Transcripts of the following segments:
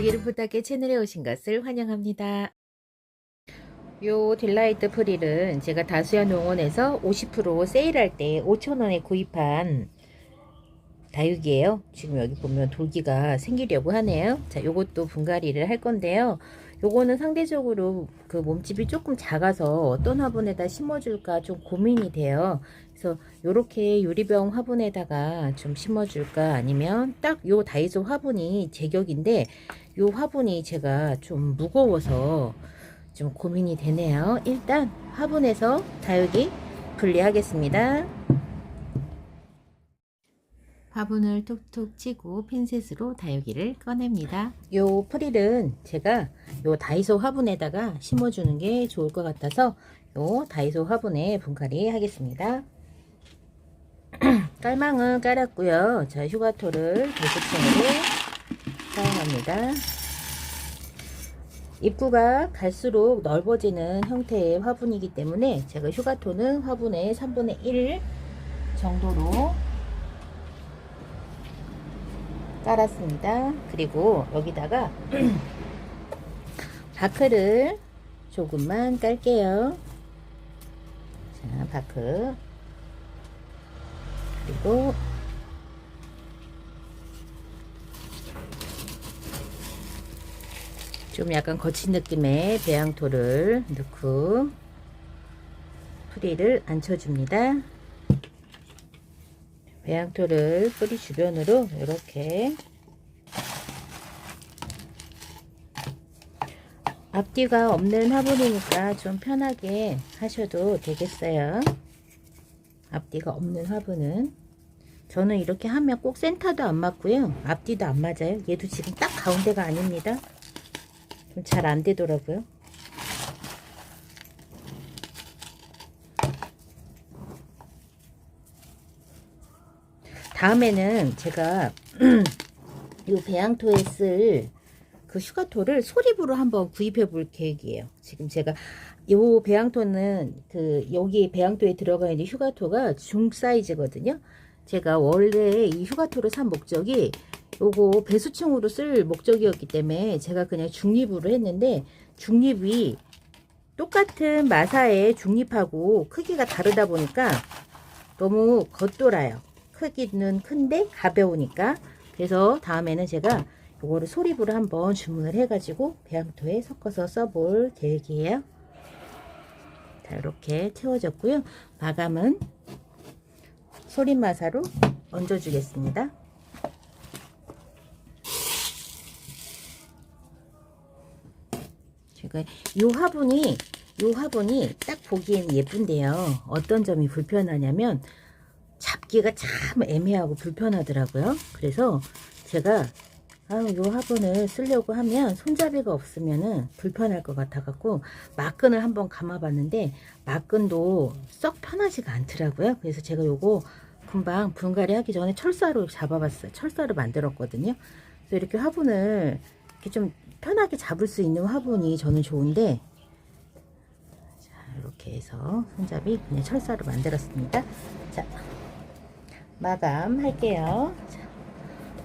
구독하기를 부탁해 채널에 오신 것을 환영합니다. 요 딜라이트 프릴은 제가 다수야 농원에서 50% 세일할 때 5,000원에 구입한 다육이에요. 지금 여기 보면 돌기가 생기려고 하네요. 자, 요것도 분갈이를 할 건데요. 요거는 상대적으로 그 몸집이 조금 작아서 어떤 화분에다 심어줄까 좀 고민이 돼요. 그래서 요렇게 유리병 화분에다가 좀 심어줄까, 아니면 딱 요 다이소 화분이 제격인데 요 화분이 제가 좀 무거워서 좀 고민이 되네요. 일단 화분에서 다육이 분리하겠습니다. 화분을 툭툭 치고 핀셋으로 다육이를 꺼냅니다. 요 프릴은 제가 요 다이소 화분에다가 심어주는 게 좋을 것 같아서 요 다이소 화분에 분갈이 하겠습니다. 깔망은 깔았고요. 자, 휴가토를 배수층으로 사용합니다. 입구가 갈수록 넓어지는 형태의 화분이기 때문에 제가 휴가토는 화분의 3분의 1 정도로 깔았습니다. 그리고 여기다가 바크를 조금만 깔게요. 자, 바크. 그리고 좀 약간 거친 느낌의 배양토를 넣고 프릴을 앉혀줍니다. 배양토를 뿌리 주변으로 이렇게 앞뒤가 없는 화분이니까 좀 편하게 하셔도 되겠어요. 앞뒤가 없는 화분은 저는 이렇게 하면 꼭 센터도 안 맞고요, 앞뒤도 안 맞아요. 얘도 지금 딱 가운데가 아닙니다. 좀 잘 안 되더라고요. 다음에는 제가 이 배양토에 쓸 그 휴가토를 소립으로 한번 구입해 볼 계획이에요. 지금 제가 요 배양토는 그 여기 배양토에 들어가 있는 휴가토가 중 사이즈거든요. 제가 원래 이 휴가토를 산 목적이 요거 배수층으로 쓸 목적이었기 때문에 제가 그냥 중립으로 했는데, 중립이 똑같은 마사의 중립하고 크기가 다르다 보니까 너무 겉돌아요. 크기는 큰데 가벼우니까. 그래서 다음에는 제가 요거를 소립으로 한번 주문을 해가지고 배양토에 섞어서 써볼 계획이에요. 자, 이렇게 채워졌고요. 마감은 소립 마사로 얹어 주겠습니다. 제가 요 화분이 딱 보기엔 예쁜데요, 어떤 점이 불편하냐면 잡기가 참 애매하고 불편하더라고요. 그래서 제가 요 화분을 쓰려고 하면 손잡이가 없으면은 불편할 것 같아 갖고 막근을 한번 감아 봤는데 막근도 썩 편하지가 않더라고요. 그래서 제가 요거 금방 분갈이 하기 전에 철사로 잡아봤어요. 철사로 만들었거든요. 그래서 이렇게 화분을 이렇게 좀 편하게 잡을 수 있는 화분이 저는 좋은데, 자, 이렇게 해서 손잡이 그냥 철사로 만들었습니다. 자, 마감할게요. 자,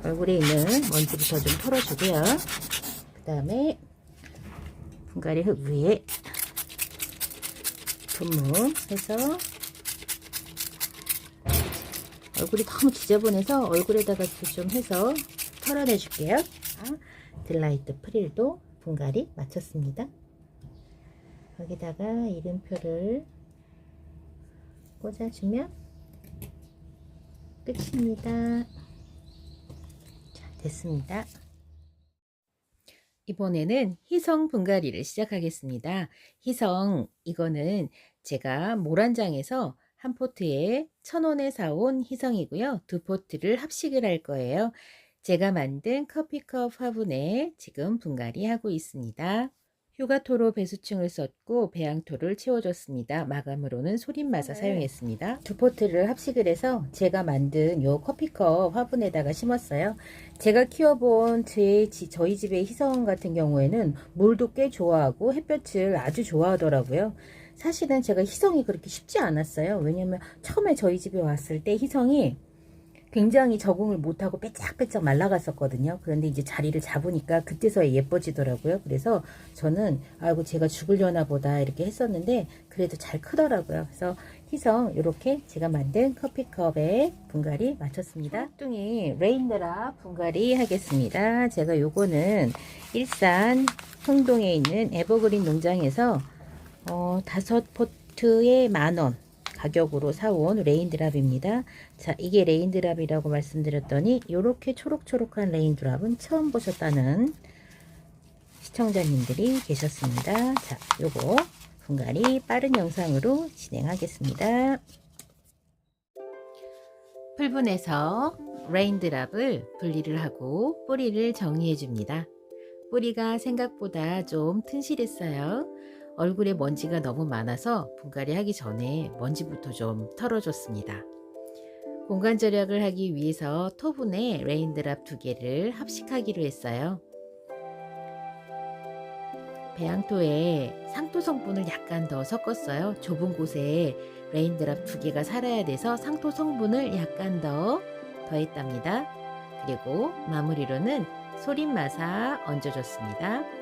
얼굴에 있는 먼지부터 좀 털어주고요. 그 다음에 분갈이 흙 위에 분무해서, 얼굴이 너무 지저분해서 얼굴에다가 좀 해서 털어내 줄게요. 딜라이트 프릴도 분갈이 마쳤습니다. 여기다가 이름표를 꽂아주면 끝입니다. 자, 됐습니다. 이번에는 희성 분갈이를 시작하겠습니다. 희성, 이거는 제가 모란장에서 한 포트에 1,000원에 사온 희성이고요. 두 포트를 합식을 할 거예요. 제가 만든 커피컵 화분에 지금 분갈이 하고 있습니다. 휴가토로 배수층을 썼고 배양토를 채워줬습니다. 마감으로는 소립마사 사용했습니다. 두 포트를 합식을 해서 제가 만든 요 커피컵 화분에다가 심었어요. 제가 키워본 저희 집의 희성 같은 경우에는 물도 꽤 좋아하고 햇볕을 아주 좋아하더라고요. 사실은 제가 희성이 그렇게 쉽지 않았어요. 왜냐면 처음에 저희 집에 왔을 때 희성이 굉장히 적응을 못하고 빼짝빼짝 말라갔었거든요. 그런데 이제 자리를 잡으니까 그때서야 예뻐지더라고요. 그래서 저는 아이고 제가 죽으려나 보다 이렇게 했었는데 그래도 잘 크더라고요. 그래서 희성 이렇게 제가 만든 커피컵에 분갈이 마쳤습니다. 뚱이 레인드랍 분갈이 하겠습니다. 제가 요거는 일산 흥동에 있는 에버그린 농장에서 5포트에 10,000원 가격으로 사온 레인드랍입니다. 자, 이게 레인드랍이라고 말씀드렸더니 이렇게 초록초록한 레인드랍은 처음 보셨다는 시청자님들이 계셨습니다. 자, 요거 분갈이 빠른 영상으로 진행하겠습니다. 풀분에서 레인드랍을 분리를 하고 뿌리를 정리해 줍니다. 뿌리가 생각보다 좀 튼실했어요. 얼굴에 먼지가 너무 많아서 분갈이 하기 전에 먼지부터 좀 털어줬습니다. 공간 절약을 하기 위해서 토분에 레인드랍 2개를 합식하기로 했어요. 배양토에 상토 성분을 약간 더 섞었어요. 좁은 곳에 레인드랍 2개가 살아야 돼서 상토 성분을 약간 더 더했답니다. 그리고 마무리로는 소림마사 얹어줬습니다.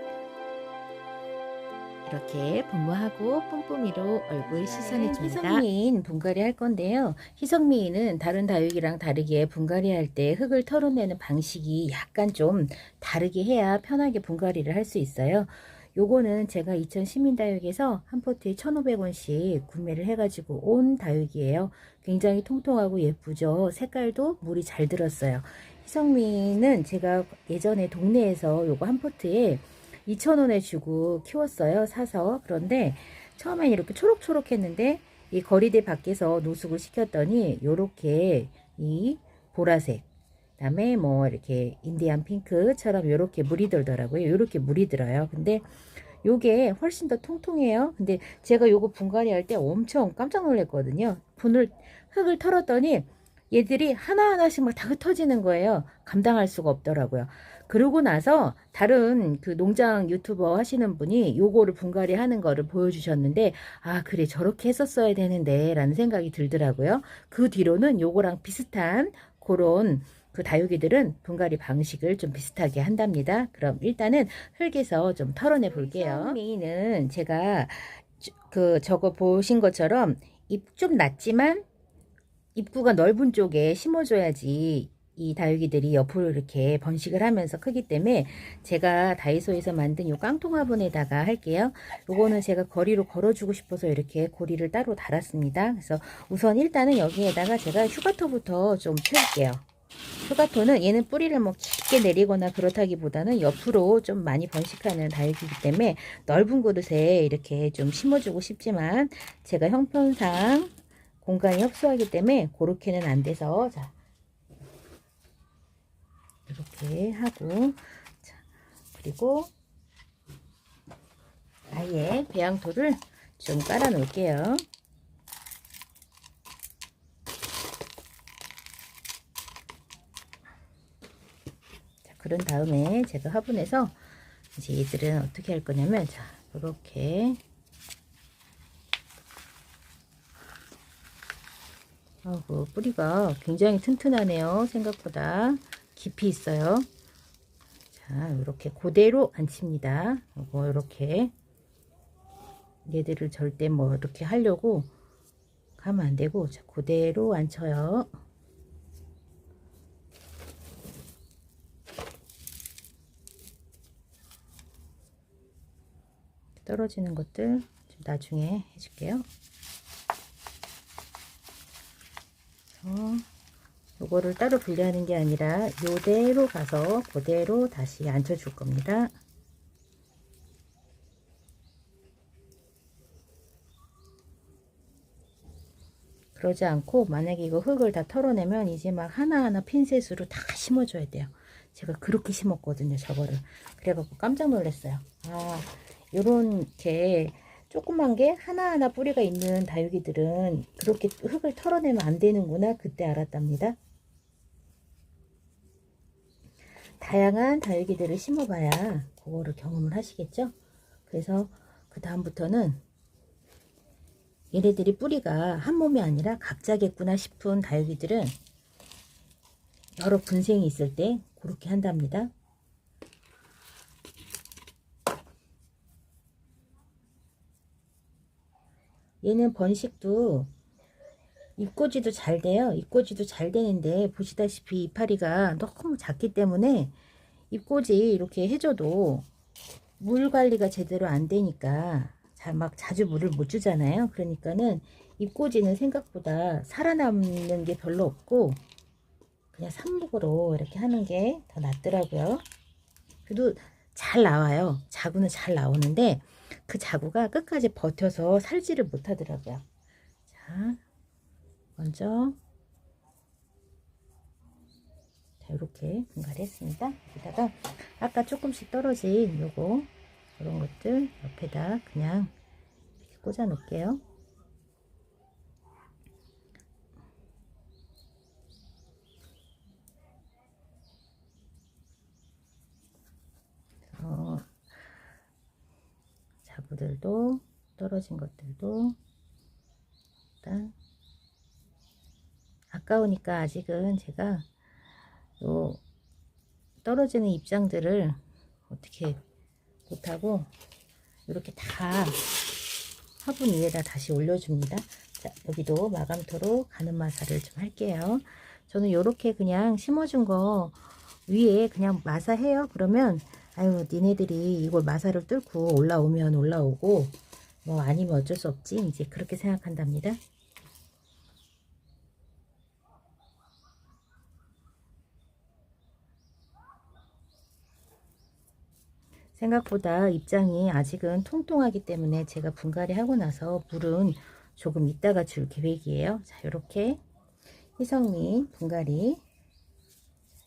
이렇게 분무하고 뿜뿜이로 얼굴 씻어내줍니다. 희성미인 분갈이 할 건데요. 희성미인은 다른 다육이랑 다르게 분갈이 할 때 흙을 털어내는 방식이 약간 좀 다르게 해야 편하게 분갈이를 할 수 있어요. 요거는 제가 이천 시민다육에서 한 포트에 1,500원씩 구매를 해가지고 온 다육이에요. 굉장히 통통하고 예쁘죠. 색깔도 물이 잘 들었어요. 희성미는 제가 예전에 동네에서 요거 한 포트에 2,000원에 주고 키웠어요. 사서. 그런데 처음엔 이렇게 초록초록 했는데 이 거리대 밖에서 노숙을 시켰더니 요렇게 이 보라색 그다음에 뭐 이렇게 인디안 핑크처럼 요렇게 물이 들더라고요. 요렇게 물이 들어요. 근데 요게 훨씬 더 통통해요. 근데 제가 요거 분갈이 할 때 엄청 깜짝 놀랐거든요. 흙을 털었더니 얘들이 하나하나씩 막 다 흩어지는 거예요. 감당할 수가 없더라고요. 그러고 나서 다른 그 농장 유튜버 하시는 분이 요거를 분갈이 하는 거를 보여주셨는데 아 그래 저렇게 했었어야 되는데 라는 생각이 들더라고요. 그 뒤로는 요거랑 비슷한 그런 그 다육이들은 분갈이 방식을 좀 비슷하게 한답니다. 그럼 일단은 흙에서 좀 털어내 볼게요. 메인은 제가 저거 보신 것처럼 잎 좀 낮지만 입구가 넓은 쪽에 심어줘야지 이 다육이들이 옆으로 이렇게 번식을 하면서 크기 때문에 제가 다이소에서 만든 요 깡통 화분에다가 할게요. 요거는 제가 거리로 걸어주고 싶어서 이렇게 고리를 따로 달았습니다. 그래서 우선 일단은 여기에다가 제가 휴가토부터 좀 채울게요. 휴가토는 얘는 뿌리를 뭐 깊게 내리거나 그렇다기보다는 옆으로 좀 많이 번식하는 다육이기 때문에 넓은 그릇에 이렇게 좀 심어주고 싶지만 제가 형편상 공간이 협소하기 때문에 그렇게는 안 돼서 자 이렇게 하고 자 그리고 아예 배양토를 좀 깔아 놓을게요. 자, 그런 다음에 제가 화분에서 이제 얘들은 어떻게 할 거냐면 자 이렇게 그 뿌리가 굉장히 튼튼하네요. 생각보다 깊이 있어요. 자, 이렇게 그대로 앉힙니다. 이렇게 얘들을 절대 뭐 이렇게 하려고 가면 안 되고 자, 그대로 앉혀요. 떨어지는 것들 좀 나중에 해줄게요. 요거를 따로 분리하는 게 아니라 요대로 가서 그대로 다시 앉혀 줄 겁니다. 그러지 않고 만약에 이거 흙을 다 털어내면 이제 막 하나하나 핀셋으로 다 심어줘야 돼요. 제가 그렇게 심었거든요. 저거를. 그래갖고 깜짝 놀랐어요. 아 요렇게 조그만 게 하나하나 뿌리가 있는 다육이들은 그렇게 흙을 털어내면 안 되는구나 그때 알았답니다. 다양한 다육이들을 심어봐야 그거를 경험을 하시겠죠. 그래서 그 다음부터는 얘네들이 뿌리가 한 몸이 아니라 각자겠구나 싶은 다육이들은 여러 분생이 있을 때 그렇게 한답니다. 얘는 번식도 잎꽂이도 잘 돼요. 잎꽂이도 잘 되는데 보시다시피 이파리가 너무 작기 때문에 잎꽂이 이렇게 해줘도 물 관리가 제대로 안 되니까 막 자주 물을 못 주잖아요. 그러니까는 잎꽂이는 생각보다 살아남는 게 별로 없고 그냥 삽목으로 이렇게 하는 게 더 낫더라고요. 그래도 잘 나와요. 자구는 잘 나오는데 그 자구가 끝까지 버텨서 살지를 못하더라고요. 자, 먼저 자, 이렇게 분갈이 했습니다. 여기다가 아까 조금씩 떨어진 요거 이런 것들 옆에다 그냥 이렇게 꽂아 놓을게요. 자구들도 떨어진 것들도 일단 아까우니까 아직은 제가 요 떨어지는 입장들을 어떻게 못하고 이렇게 다 화분 위에다 다시 올려줍니다. 자, 여기도 마감토로 가는 마사를 좀 할게요. 저는 이렇게 그냥 심어준 거 위에 그냥 마사해요. 그러면 아유 니네들이 이걸 마사를 뚫고 올라오면 올라오고 뭐 아니면 어쩔 수 없지 이제 그렇게 생각한답니다. 생각보다 입장이 아직은 통통하기 때문에 제가 분갈이 하고 나서 물은 조금 이따가 줄 계획이에요. 자, 이렇게 희성미 분갈이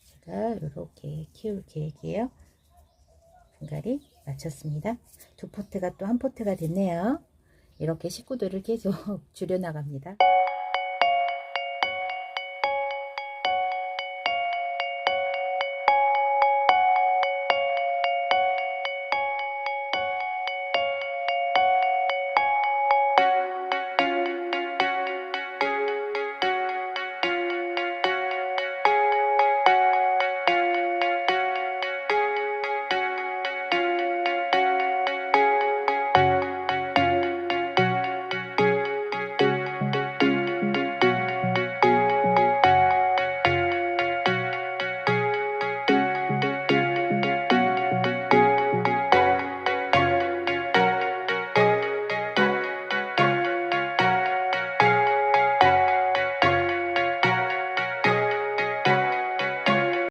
제가 이렇게 키울 계획이에요. 분갈이 마쳤습니다. 두 포트가 또 한 포트가 됐네요. 이렇게 식구들을 계속 줄여 나갑니다.